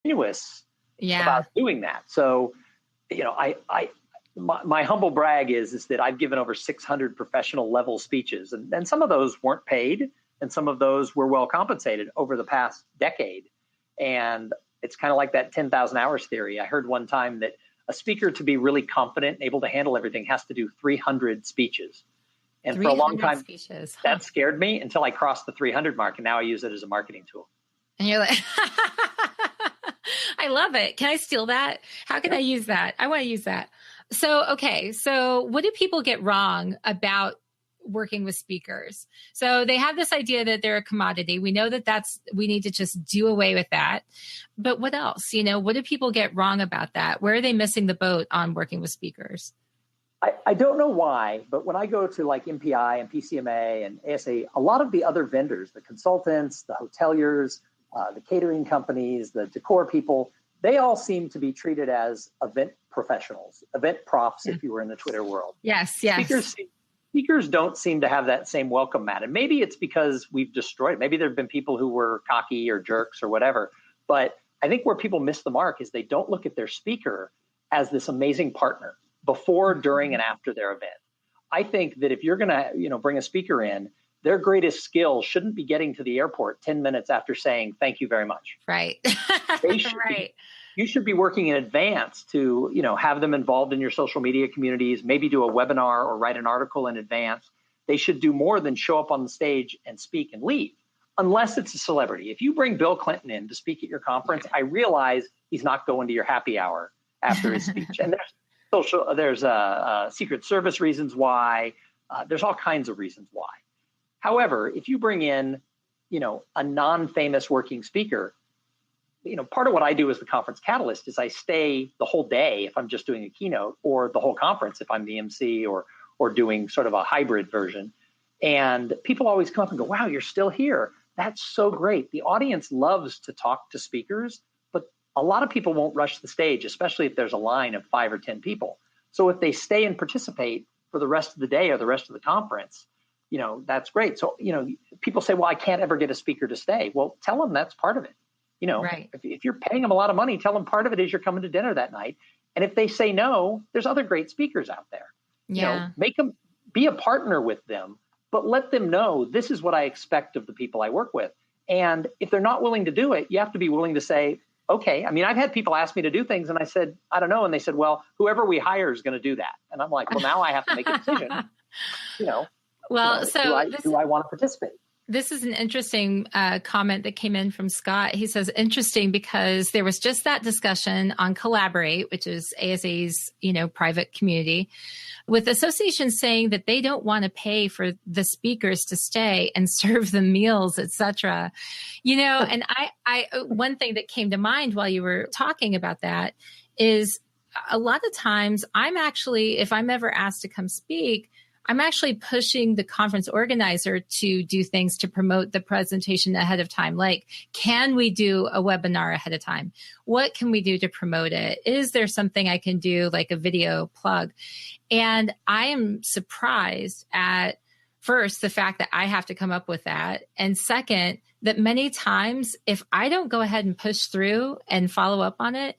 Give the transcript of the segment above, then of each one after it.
continuous Yeah. about doing that. So, my humble brag is that I've given over 600 professional level speeches, and some of those weren't paid, and some of those were well compensated over the past decade. And it's kind of like that 10,000 hours theory. I heard one time that a speaker, to be really confident and able to handle everything, has to do 300 speeches. And for a long time, speeches, huh? That scared me until I crossed the 300 mark, and now I use it as a marketing tool. And you're like, I love it. Can I steal that? How can I use that? I want to use that. So, okay. So what do people get wrong about working with speakers? So they have this idea that they're a commodity. We know that we need to just do away with that. But what else? What do people get wrong about that? Where are they missing the boat on working with speakers? I don't know why, but when I go to like MPI and PCMA and ASA, a lot of the other vendors, the consultants, the hoteliers, the catering companies, the decor people, they all seem to be treated as event professionals, event profs, if you were in the Twitter world. Yes. Speakers don't seem to have that same welcome mat. And maybe it's because we've destroyed it. Maybe there have been people who were cocky or jerks or whatever. But I think where people miss the mark is they don't look at their speaker as this amazing partner before, during, and after their event. I think that if you're going to, bring a speaker in, their greatest skill shouldn't be getting to the airport 10 minutes after saying, thank you very much. Right. You should be working in advance to, have them involved in your social media communities, maybe do a webinar or write an article in advance. They should do more than show up on the stage and speak and leave, unless it's a celebrity. If you bring Bill Clinton in to speak at your conference, I realize he's not going to your happy hour after his speech. And there's Secret Service reasons why. There's all kinds of reasons why. However, if you bring in, a non-famous working speaker, part of what I do as the conference catalyst is I stay the whole day if I'm just doing a keynote, or the whole conference if I'm the MC or doing sort of a hybrid version. And people always come up and go, wow, you're still here. That's so great. The audience loves to talk to speakers, but a lot of people won't rush the stage, especially if there's a line of 5 or 10 people. So if they stay and participate for the rest of the day or the rest of the conference, that's great. So, people say, well, I can't ever get a speaker to stay. Well, tell them that's part of it. Right. If you're paying them a lot of money, tell them part of it is you're coming to dinner that night. And if they say no, there's other great speakers out there. Yeah. Make them be a partner with them, but let them know this is what I expect of the people I work with. And if they're not willing to do it, you have to be willing to say, okay. I mean, I've had people ask me to do things and I said, I don't know. And they said, well, whoever we hire is going to do that. And I'm like, well, now I have to make a decision. Well, so do I want to participate? This is an interesting comment that came in from Scott. He says, interesting because there was just that discussion on Collaborate, which is ASA's, private community, with associations saying that they don't want to pay for the speakers to stay and serve the meals, etc. And I one thing that came to mind while you were talking about that is a lot of times I'm actually, if I'm ever asked to come speak, I'm actually pushing the conference organizer to do things to promote the presentation ahead of time. Like, can we do a webinar ahead of time? What can we do to promote it? Is there something I can do, like a video plug? And I am surprised at, first, the fact that I have to come up with that. And second, that many times, if I don't go ahead and push through and follow up on it,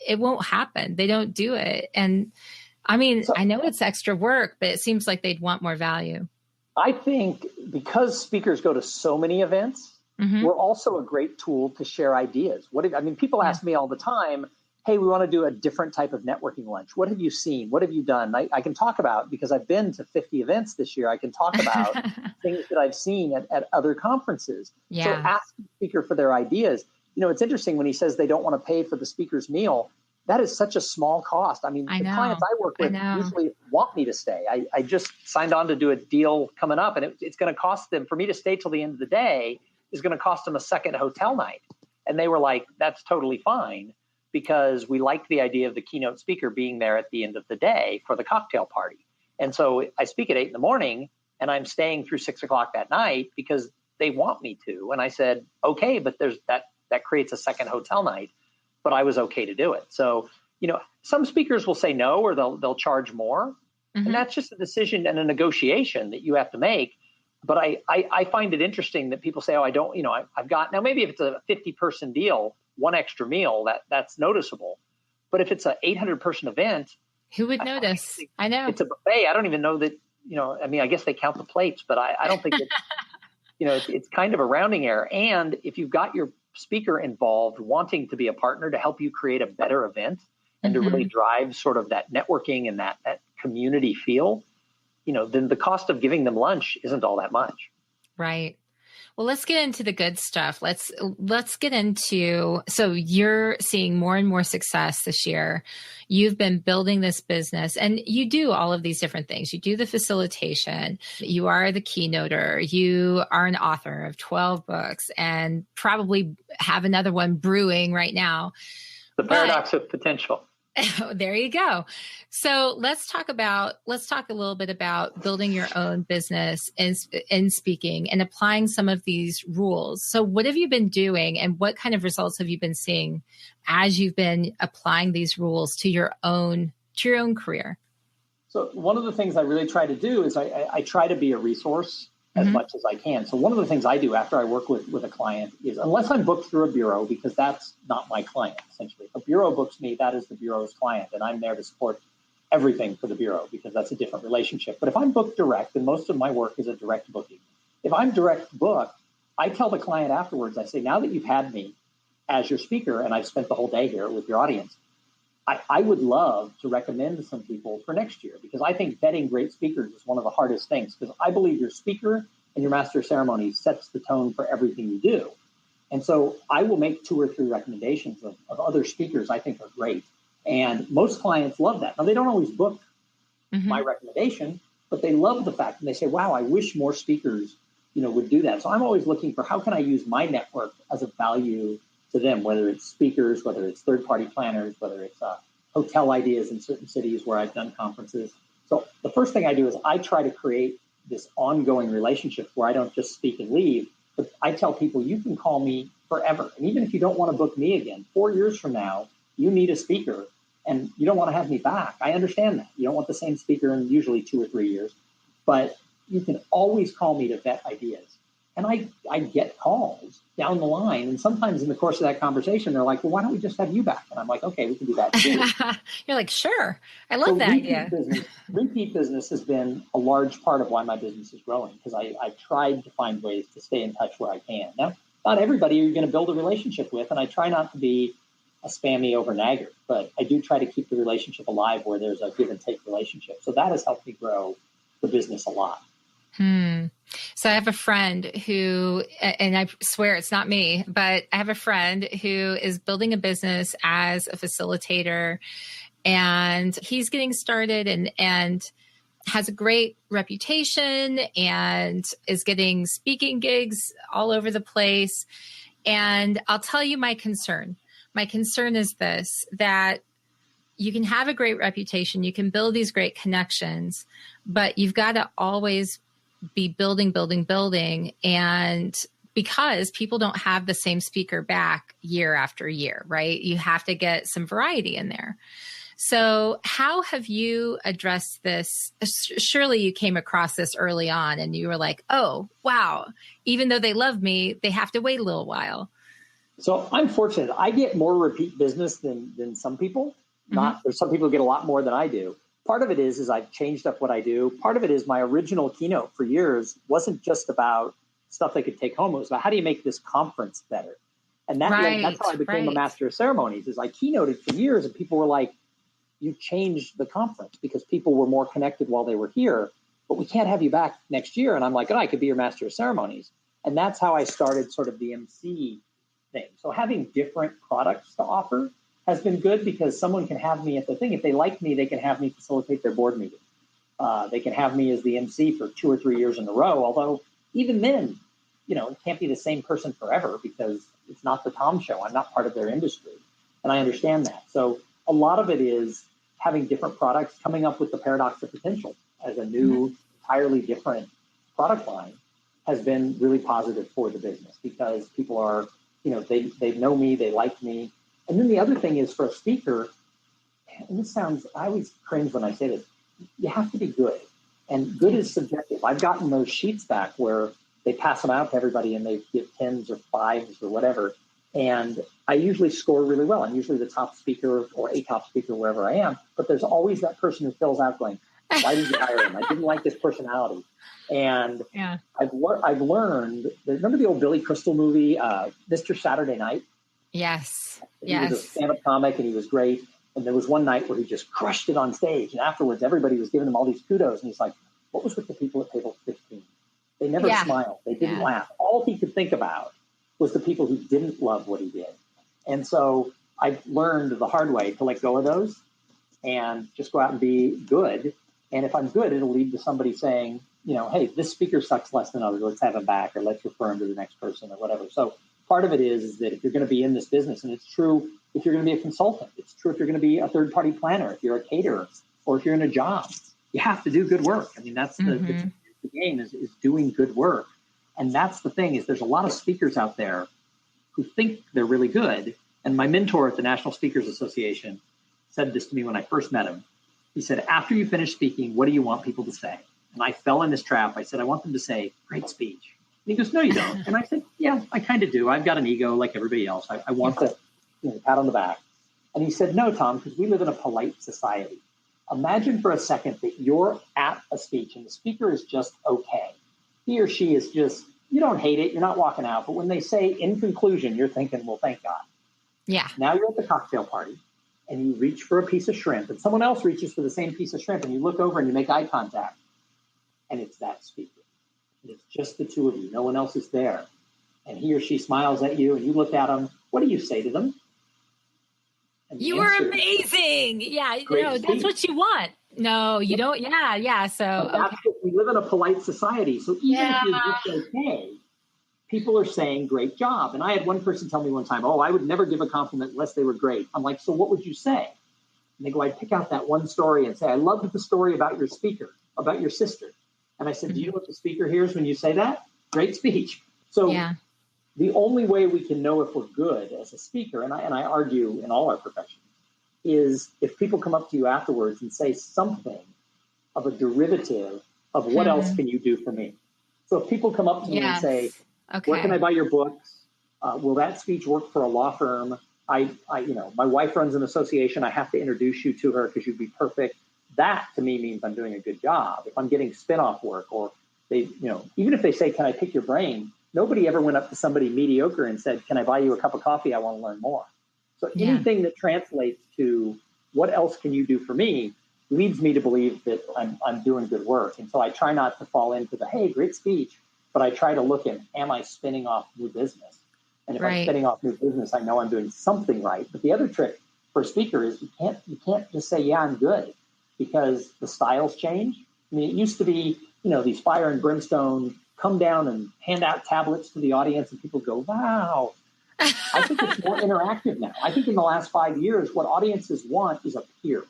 it won't happen. They don't do it. And I mean, I know it's extra work, but it seems like they'd want more value. I think because speakers go to so many events, we're also a great tool to share ideas. People ask me all the time, hey, we want to do a different type of networking lunch. What have you seen? What have you done? I can talk about, because I've been to 50 events this year, I can talk about things that I've seen at other conferences. Yeah. So ask the speaker for their ideas. It's interesting when he says they don't want to pay for the speaker's meal. That is such a small cost. I mean, the clients I work with usually want me to stay. I just signed on to do a deal coming up, and it's going to cost them, for me to stay till the end of the day, is going to cost them a second hotel night. And they were like, that's totally fine, because we like the idea of the keynote speaker being there at the end of the day for the cocktail party. And so I speak at 8 a.m, and I'm staying through 6 o'clock that night because they want me to. And I said, okay, but there's that creates a second hotel night. But I was okay to do it. So, some speakers will say no, or they'll charge more. And that's just a decision and a negotiation that you have to make. But I find it interesting that people say, oh, I don't, I've got, now maybe if it's a 50-person deal, one extra meal, that's noticeable. But if it's an 800-person event, who would notice? I know. It's a buffet. I don't even know that, I mean, I guess they count the plates, but I don't think it's kind of a rounding error. And if you've got your speaker involved wanting to be a partner to help you create a better event and to really drive sort of that networking and that community feel, then the cost of giving them lunch isn't all that much. Right. Well, let's get into the good stuff. Let's get into, so you're seeing more and more success this year. You've been building this business and you do all of these different things. You do the facilitation. You are the keynoter. You are an author of 12 books and probably have another one brewing right now. The paradox of potential. There you go. So let's talk a little bit about building your own business in speaking and applying some of these rules. So what have you been doing and what kind of results have you been seeing as you've been applying these rules to your own career? So one of the things I really try to do is I try to be a resource as much as I can. So one of the things I do after I work with a client is, unless I'm booked through a bureau, because that's not my client, essentially. If a bureau books me, that is the bureau's client, and I'm there to support everything for the bureau because that's a different relationship. But if I'm booked direct, and most of my work is a direct booking, if I'm direct booked, I tell the client afterwards, I say, now that you've had me as your speaker and I've spent the whole day here with your audience, I would love to recommend some people for next year, because I think vetting great speakers is one of the hardest things, because I believe your speaker and your master of ceremonies sets the tone for everything you do. And so I will make 2 or 3 recommendations of other speakers I think are great. And most clients love that. Now, they don't always book my recommendation, but they love the fact, and they say, wow, I wish more speakers, would do that. So I'm always looking for how can I use my network as a value to them, whether it's speakers, whether it's third-party planners, whether it's hotel ideas in certain cities where I've done conferences. So the first thing I do is I try to create this ongoing relationship where I don't just speak and leave, but I tell people, you can call me forever. And even if you don't want to book me again, 4 years from now, you need a speaker and you don't want to have me back. I understand that. You don't want the same speaker in usually 2 or 3 years, but you can always call me to vet ideas. And I get calls down the line. And sometimes in the course of that conversation, they're like, well, why don't we just have you back? And I'm like, okay, we can do that too. You're like, sure. I love that idea. Repeat business has been a large part of why my business is growing, because I've tried to find ways to stay in touch where I can. Now, not everybody you're going to build a relationship with, and I try not to be a spammy over-nagger, but I do try to keep the relationship alive where there's a give and take relationship. So that has helped me grow the business a lot. So I have a friend who, and I swear it's not me, but I have a friend who is building a business as a facilitator, and he's getting started and has a great reputation and is getting speaking gigs all over the place. And I'll tell you my concern. My concern is this, that you can have a great reputation, you can build these great connections, but you've got to always be building. And because people don't have the same speaker back year after year, right? You have to get some variety in there. So how have you addressed this? Surely you came across this early on and you were like, oh, wow, even though they love me, they have to wait a little while. So I'm fortunate. I get more repeat business than some people. There's some people who get a lot more than I do. Part of it is I've changed up what I do. Part of it is my original keynote for years wasn't just about stuff they could take home. It was about how do you make this conference better? And that's how I became a master of ceremonies. Is I keynoted for years and people were like, you changed the conference because people were more connected while they were here, but we can't have you back next year. And I'm like, oh, I could be your master of ceremonies. And that's how I started sort of the MC thing. So having different products to offer has been good because someone can have me at the thing. If they like me, they can have me facilitate their board meeting. They can have me as the MC for 2 or 3 years in a row. Although even then, it can't be the same person forever because it's not the Thom show. I'm not part of their industry. And I understand that. So a lot of it is having different products, coming up with the paradox of potential as a new, entirely different product line has been really positive for the business because people are, they know me, they like me. And then the other thing is for a speaker, and this sounds, I always cringe when I say this, you have to be good. And good is subjective. I've gotten those sheets back where they pass them out to everybody and they give 10s or 5s or whatever. And I usually score really well. I'm usually the top speaker or a top speaker wherever I am. But there's always that person who fills out going, why did you hire him? I didn't like his personality. And I've learned, remember the old Billy Crystal movie, Mr. Saturday Night? Yes. He was a stand-up comic and he was great. And there was one night where he just crushed it on stage. And afterwards, everybody was giving him all these kudos. And he's like, what was with the people at table 15? They never smiled. They didn't laugh. All he could think about was the people who didn't love what he did. And so I've learned the hard way to let go of those and just go out and be good. And if I'm good, it'll lead to somebody saying, hey, this speaker sucks less than others. Let's have him back, or let's refer him to the next person, or whatever. So part of it is that if you're going to be in this business, and it's true if you're going to be a consultant, it's true if you're going to be a third-party planner, if you're a caterer, or if you're in a job, you have to do good work. I mean, that's the game is doing good work. And that's the thing, is there's a lot of speakers out there who think they're really good. And my mentor at the National Speakers Association said this to me when I first met him. He said, after you finish speaking, what do you want people to say? And I fell in this trap. I said, I want them to say, great speech. And he goes, no, you don't. And I said, yeah, I kind of do. I've got an ego like everybody else. I want to pat on the back. And he said, no, Thom, because we live in a polite society. Imagine for a second that you're at a speech and the speaker is just okay. He or she is just, you don't hate it. You're not walking out. But when they say in conclusion, you're thinking, well, thank God. Yeah. Now you're at the cocktail party and you reach for a piece of shrimp and someone else reaches for the same piece of shrimp and you look over and you make eye contact and it's that speaker. And it's just the two of you. No one else is there. And he or she smiles at you and you look at them. What do you say to them? You were amazing. Yeah, that's what you want. No, you don't. Yeah. So we live in a polite society. So even if you're just okay, people are saying great job. And I had one person tell me one time, I would never give a compliment unless they were great. I'm like, so what would you say? And they go, I'd pick out that one story and say, I loved the story about your speaker, about your sister. And I said, do you know what the speaker hears when you say that? Great speech. So the only way we can know if we're good as a speaker, and I argue in all our professions, is if people come up to you afterwards and say something of a derivative of what else can you do for me? So if people come up to me and say, where can I buy your books? Will that speech work for a law firm? My wife runs an association. I have to introduce you to her because you'd be perfect. That to me means I'm doing a good job. If I'm getting spin-off work, or they, even if they say, can I pick your brain? Nobody ever went up to somebody mediocre and said, can I buy you a cup of coffee? I want to learn more. So anything that translates to what else can you do for me leads me to believe that I'm doing good work. And so I try not to fall into the, hey, great speech, but I try to look at, am I spinning off new business? And if I'm spinning off new business, I know I'm doing something right. But the other trick for a speaker is you can't just say, yeah, I'm good, because the styles change. I mean, it used to be, these fire and brimstone, come down and hand out tablets to the audience and people go, wow. I think it's more interactive now. I think in the last 5 years, what audiences want is a peer.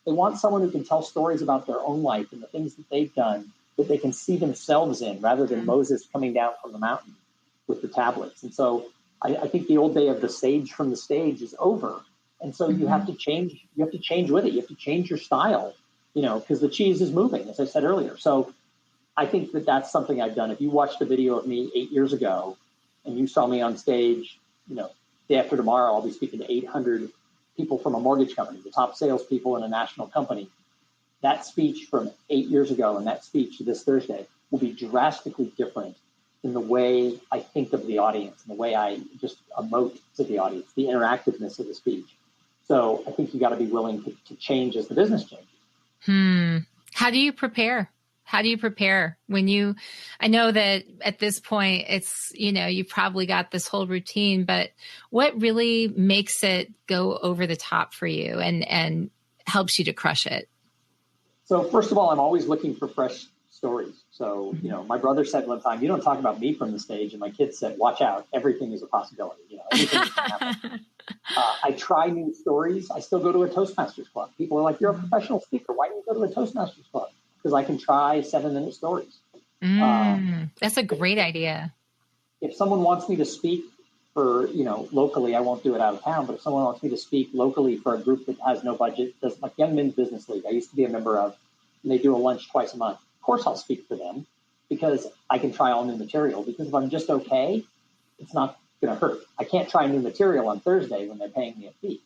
They want someone who can tell stories about their own life and the things that they've done that they can see themselves in, rather than Moses coming down from the mountain with the tablets. And so I think the old day of the sage from the stage is over. And so you have to change. You have to change with it. You have to change your style, because the cheese is moving, as I said earlier. So I think that that's something I've done. If you watched a video of me 8 years ago and you saw me on stage, day after tomorrow, I'll be speaking to 800 people from a mortgage company, the top salespeople in a national company. That speech from 8 years ago and that speech this Thursday will be drastically different in the way I think of the audience and the way I just emote to the audience, the interactiveness of the speech. So I think you got to be willing to change as the business changes. How do you prepare? How do you prepare when I know that at this point it's, you've probably got this whole routine, but what really makes it go over the top for you and helps you to crush it? So first of all, I'm always looking for fresh stories. So, my brother said one time, you don't talk about me from the stage. And my kids said, watch out, everything is a possibility. Everything can happen. I try new stories. I still go to a Toastmasters club. People are like, you're a professional speaker. Why do you go to a Toastmasters club? Because I can try 7-minute stories. That's a great idea. If someone wants me to speak for, locally, I won't do it out of town, but if someone wants me to speak locally for a group that has no budget, like Young Men's Business League, I used to be a member of, and they do a lunch twice a month. Of course I'll speak for them because I can try all new material, because if I'm just okay, it's not going to hurt. I can't try new material on Thursday when they're paying me a fee.